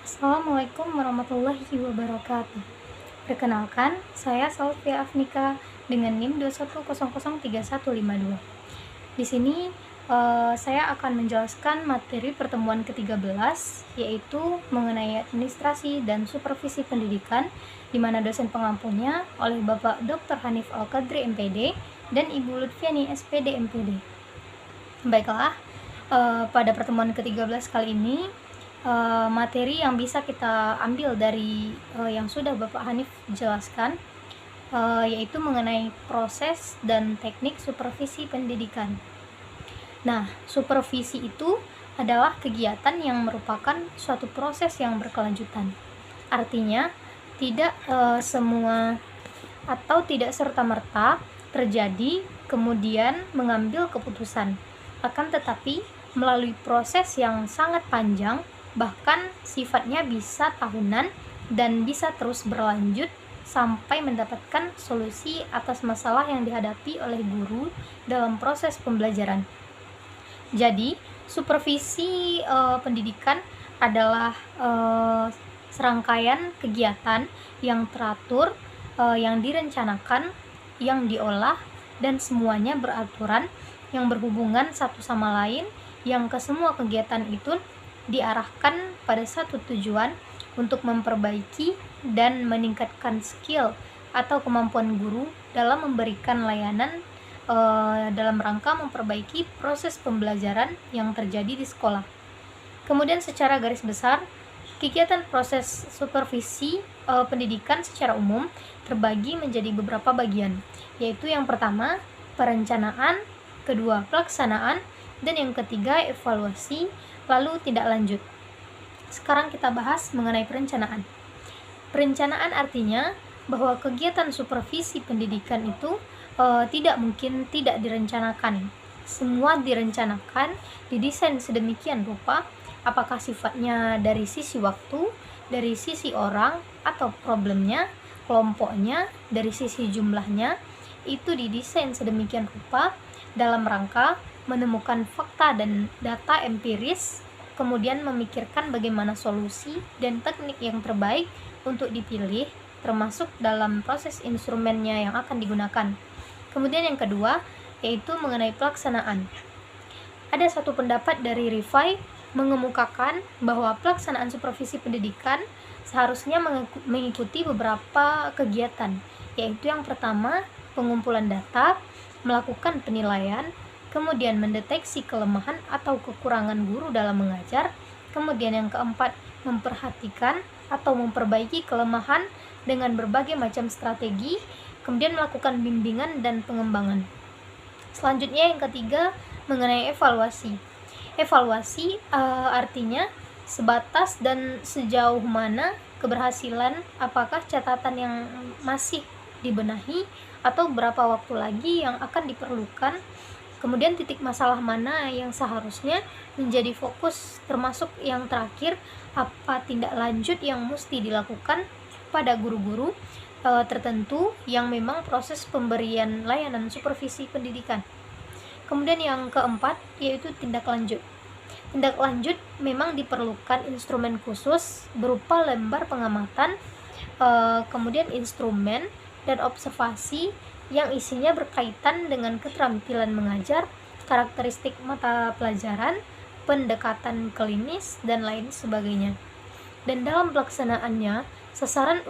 Assalamualaikum warahmatullahi wabarakatuh. Perkenalkan, saya Salvia Afnika dengan NIM 210035152. Di sini saya akan menjelaskan materi pertemuan ke-13, yaitu mengenai administrasi dan supervisi pendidikan, di mana dosen pengampunya oleh Bapak Dr. Hanif Al-Qadri MPD dan Ibu Lutfiani SPD MPD. Baiklah, pada pertemuan ke-13 kali ini, materi yang bisa kita ambil dari yang sudah Bapak Hanif jelaskan, yaitu mengenai proses dan teknik supervisi pendidikan. Nah, supervisi itu adalah kegiatan yang merupakan suatu proses yang berkelanjutan. Artinya, tidak semua atau tidak serta-merta terjadi kemudian mengambil keputusan. Akan tetapi, melalui proses yang sangat panjang, bahkan sifatnya bisa tahunan dan bisa terus berlanjut sampai mendapatkan solusi atas masalah yang dihadapi oleh guru dalam proses pembelajaran. Jadi, supervisi pendidikan adalah serangkaian kegiatan yang teratur, yang direncanakan, yang diolah, dan semuanya beraturan, yang berhubungan satu sama lain, yang kesemua kegiatan itu diarahkan pada satu tujuan untuk memperbaiki dan meningkatkan skill atau kemampuan guru dalam memberikan layanan dalam rangka memperbaiki proses pembelajaran yang terjadi di sekolah. Kemudian secara garis besar, kegiatan proses supervisi pendidikan secara umum terbagi menjadi beberapa bagian, yaitu yang pertama, perencanaan, kedua, pelaksanaan, dan yang ketiga, evaluasi, lalu tindak lanjut. Sekarang kita bahas mengenai perencanaan. Perencanaan artinya bahwa kegiatan supervisi pendidikan itu tidak mungkin tidak direncanakan. Semua direncanakan, didesain sedemikian rupa, apakah sifatnya dari sisi waktu, dari sisi orang, atau problemnya, kelompoknya, dari sisi jumlahnya, itu didesain sedemikian rupa dalam rangka menemukan fakta dan data empiris, kemudian memikirkan bagaimana solusi dan teknik yang terbaik untuk dipilih, termasuk dalam proses instrumennya yang akan digunakan. Kemudian yang kedua, yaitu mengenai pelaksanaan. Ada satu pendapat dari Rifai mengemukakan bahwa pelaksanaan supervisi pendidikan seharusnya mengikuti beberapa kegiatan, yaitu yang pertama, pengumpulan data, melakukan penilaian, kemudian mendeteksi kelemahan atau kekurangan guru dalam mengajar, kemudian yang keempat, memperhatikan atau memperbaiki kelemahan dengan berbagai macam strategi, kemudian melakukan bimbingan dan pengembangan. Selanjutnya yang ketiga, mengenai evaluasi. Evaluasi artinya sebatas dan sejauh mana keberhasilan, apakah catatan yang masih dibenahi atau berapa waktu lagi yang akan diperlukan, kemudian titik masalah mana yang seharusnya menjadi fokus, termasuk yang terakhir, apa tindak lanjut yang mesti dilakukan pada guru-guru tertentu yang memang proses pemberian layanan supervisi pendidikan. Kemudian yang keempat, yaitu tindak lanjut. Tindak lanjut memang diperlukan instrumen khusus berupa lembar pengamatan, kemudian instrumen dan observasi yang isinya berkaitan dengan keterampilan mengajar, karakteristik mata pelajaran, pendekatan klinis, dan lain sebagainya. Dan dalam pelaksanaannya, sasaran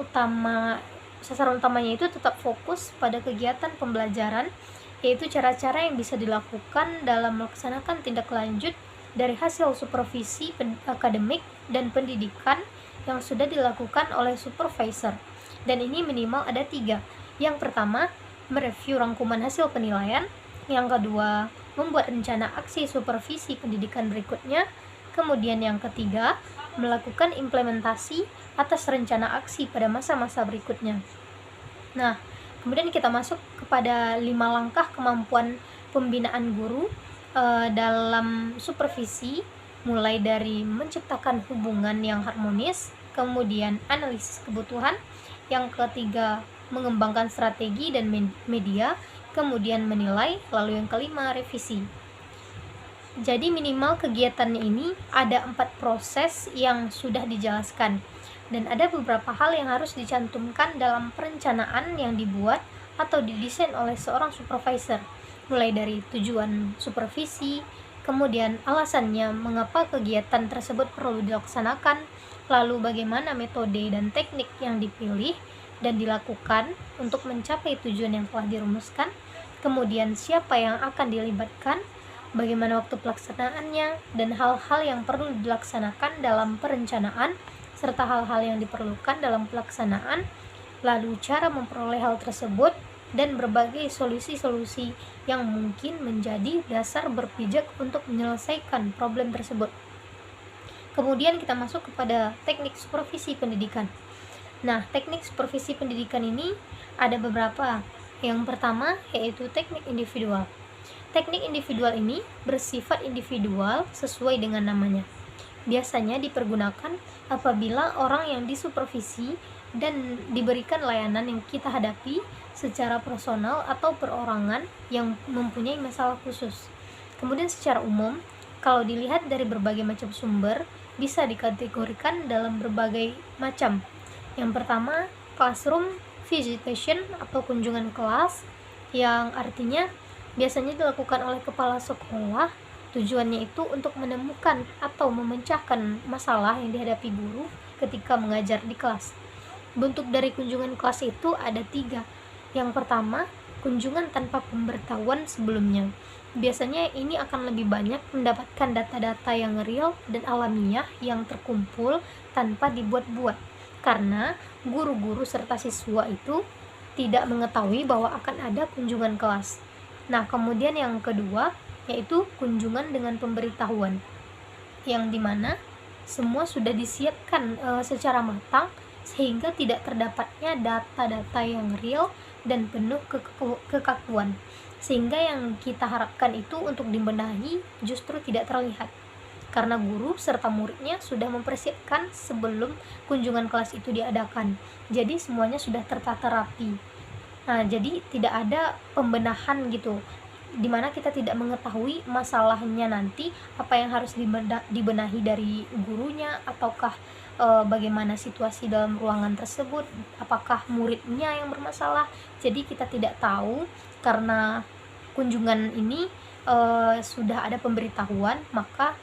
utamanya itu tetap fokus pada kegiatan pembelajaran, yaitu cara-cara yang bisa dilakukan dalam melaksanakan tindak lanjut dari hasil supervisi akademik dan pendidikan yang sudah dilakukan oleh supervisor. Dan ini minimal ada 3. Yang pertama, mereview rangkuman hasil penilaian. Yang kedua, membuat rencana aksi supervisi pendidikan berikutnya. Kemudian yang ketiga, melakukan implementasi atas rencana aksi pada masa-masa berikutnya. Nah, kemudian kita masuk kepada 5 langkah kemampuan pembinaan guru dalam supervisi, mulai dari menciptakan hubungan yang harmonis, kemudian analisis kebutuhan, yang ketiga mengembangkan strategi dan media, kemudian menilai, lalu yang kelima revisi. Jadi minimal kegiatannya ini ada 4 proses yang sudah dijelaskan, dan ada beberapa hal yang harus dicantumkan dalam perencanaan yang dibuat atau didesain oleh seorang supervisor, mulai dari tujuan supervisi, kemudian alasannya mengapa kegiatan tersebut perlu dilaksanakan, lalu bagaimana metode dan teknik yang dipilih dan dilakukan untuk mencapai tujuan yang telah dirumuskan, kemudian siapa yang akan dilibatkan, bagaimana waktu pelaksanaannya, dan hal-hal yang perlu dilaksanakan dalam perencanaan, serta hal-hal yang diperlukan dalam pelaksanaan, lalu cara memperoleh hal tersebut, dan berbagai solusi-solusi yang mungkin menjadi dasar berpijak untuk menyelesaikan problem tersebut. Kemudian kita masuk kepada teknik supervisi pendidikan. Nah, teknik supervisi pendidikan ini ada beberapa. Yang pertama yaitu teknik individual. Teknik individual ini bersifat individual sesuai dengan namanya. Biasanya dipergunakan apabila orang yang disupervisi dan diberikan layanan yang kita hadapi secara personal atau perorangan yang mempunyai masalah khusus. Kemudian secara umum, kalau dilihat dari berbagai macam sumber, bisa dikategorikan dalam berbagai macam. Yang pertama, classroom visitation atau kunjungan kelas, yang artinya biasanya dilakukan oleh kepala sekolah. Tujuannya itu untuk menemukan atau memecahkan masalah yang dihadapi guru ketika mengajar di kelas. Bentuk dari kunjungan kelas itu ada 3. Yang pertama, kunjungan tanpa pemberitahuan sebelumnya. Biasanya ini akan lebih banyak mendapatkan data-data yang real dan alamiah yang terkumpul tanpa dibuat-buat, karena guru-guru serta siswa itu tidak mengetahui bahwa akan ada kunjungan kelas. Nah, kemudian yang kedua yaitu kunjungan dengan pemberitahuan, yang dimana semua sudah disiapkan secara matang sehingga tidak terdapatnya data-data yang real dan penuh kekakuan, sehingga yang kita harapkan itu untuk dibenahi justru tidak terlihat karena guru serta muridnya sudah mempersiapkan sebelum kunjungan kelas itu diadakan. Jadi semuanya sudah tertata rapi. Nah, jadi tidak ada pembenahan gitu, dimana kita tidak mengetahui masalahnya nanti apa yang harus dibenahi dari gurunya, ataukah bagaimana situasi dalam ruangan tersebut, apakah muridnya yang bermasalah. Jadi kita tidak tahu karena kunjungan ini sudah ada pemberitahuan, maka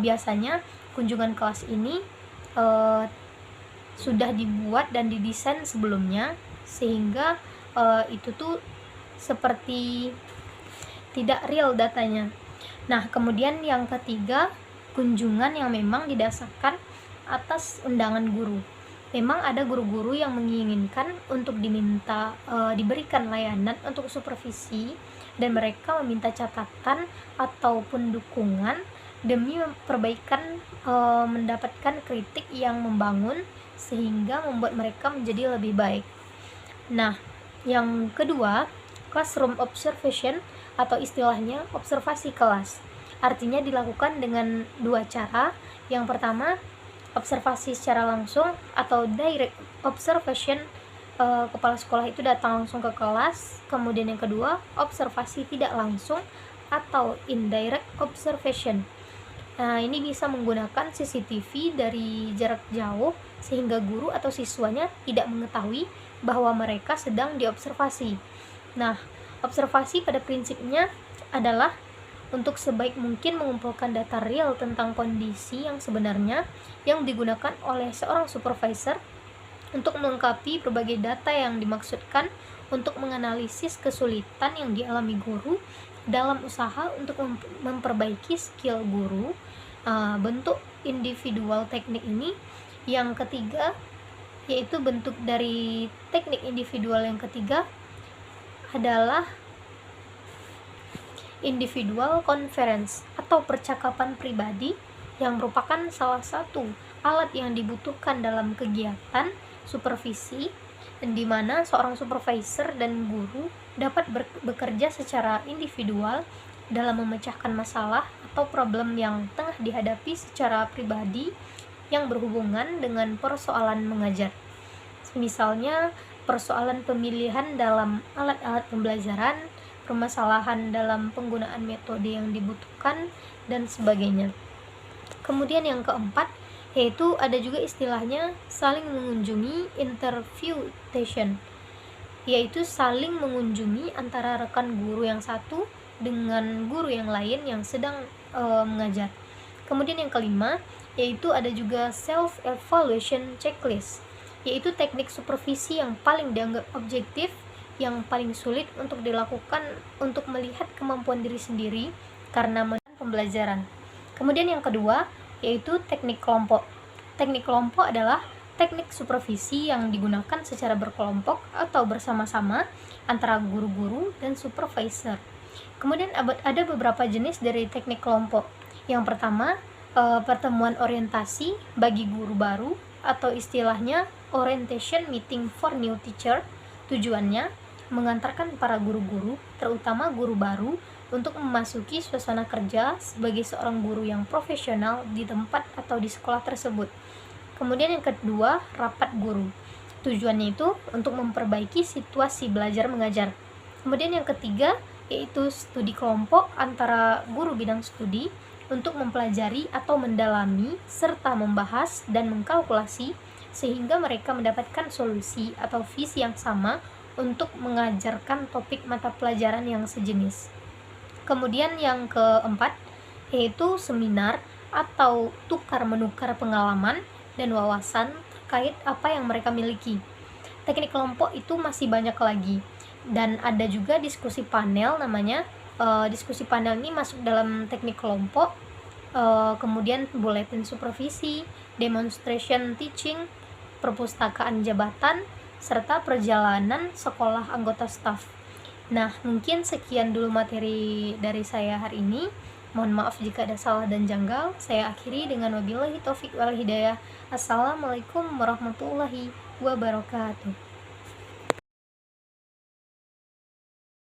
biasanya kunjungan kelas ini sudah dibuat dan didesain sebelumnya, sehingga itu tuh seperti tidak real datanya. Nah, kemudian yang ketiga, kunjungan yang memang didasarkan atas undangan guru. Memang ada guru-guru yang menginginkan untuk diberikan layanan untuk supervisi, dan mereka meminta catatan ataupun dukungan demi perbaikan, mendapatkan kritik yang membangun sehingga membuat mereka menjadi lebih baik. Nah, yang kedua, classroom observation atau istilahnya observasi kelas. Artinya dilakukan dengan 2 cara. Yang pertama, observasi secara langsung atau direct observation, kepala sekolah itu datang langsung ke kelas. Kemudian yang kedua, observasi tidak langsung atau indirect observation. Nah, ini bisa menggunakan CCTV dari jarak jauh sehingga guru atau siswanya tidak mengetahui bahwa mereka sedang diobservasi. Nah, observasi pada prinsipnya adalah untuk sebaik mungkin mengumpulkan data real tentang kondisi yang sebenarnya yang digunakan oleh seorang supervisor untuk melengkapi berbagai data yang dimaksudkan untuk menganalisis kesulitan yang dialami guru dalam usaha untuk memperbaiki skill guru. Bentuk individual teknik ini yang ketiga, yaitu bentuk dari teknik individual yang ketiga adalah individual conference atau percakapan pribadi, yang merupakan salah satu alat yang dibutuhkan dalam kegiatan supervisi, di mana seorang supervisor dan guru dapat bekerja secara individual dalam memecahkan masalah atau problem yang tengah dihadapi secara pribadi yang berhubungan dengan persoalan mengajar. Misalnya persoalan pemilihan dalam alat-alat pembelajaran, permasalahan dalam penggunaan metode yang dibutuhkan, dan sebagainya. Kemudian yang keempat, yaitu ada juga istilahnya saling mengunjungi interviewtation, yaitu saling mengunjungi antara rekan guru yang satu dengan guru yang lain yang sedang mengajar. Kemudian yang kelima, yaitu ada juga self evaluation checklist, yaitu teknik supervisi yang paling dianggap objektif, yang paling sulit untuk dilakukan untuk melihat kemampuan diri sendiri karena pembelajaran. Kemudian yang kedua, yaitu teknik kelompok. Teknik kelompok adalah teknik supervisi yang digunakan secara berkelompok atau bersama-sama antara guru-guru dan supervisor. Kemudian ada beberapa jenis dari teknik kelompok. Yang pertama, pertemuan orientasi bagi guru baru atau istilahnya orientation meeting for new teacher. Tujuannya mengantarkan para guru-guru, terutama guru baru, untuk memasuki suasana kerja sebagai seorang guru yang profesional di tempat atau di sekolah tersebut. Kemudian yang kedua, rapat guru. Tujuannya itu untuk memperbaiki situasi belajar mengajar. Kemudian yang ketiga, yaitu studi kelompok antara guru bidang studi untuk mempelajari atau mendalami serta membahas dan mengkalkulasi sehingga mereka mendapatkan solusi atau visi yang sama untuk mengajarkan topik mata pelajaran yang sejenis. Kemudian yang keempat, yaitu seminar atau tukar-menukar pengalaman dan wawasan terkait apa yang mereka miliki. Teknik kelompok itu masih banyak lagi, dan ada juga diskusi panel namanya. Diskusi panel ini masuk dalam teknik kelompok. Kemudian buletin supervisi, demonstration teaching, perpustakaan jabatan, serta perjalanan sekolah anggota staf. Nah, mungkin sekian dulu materi dari saya hari ini. Mohon maaf jika ada salah dan janggal. Saya akhiri dengan wabillahi taufik wal hidayah. Assalamualaikum warahmatullahi wabarakatuh.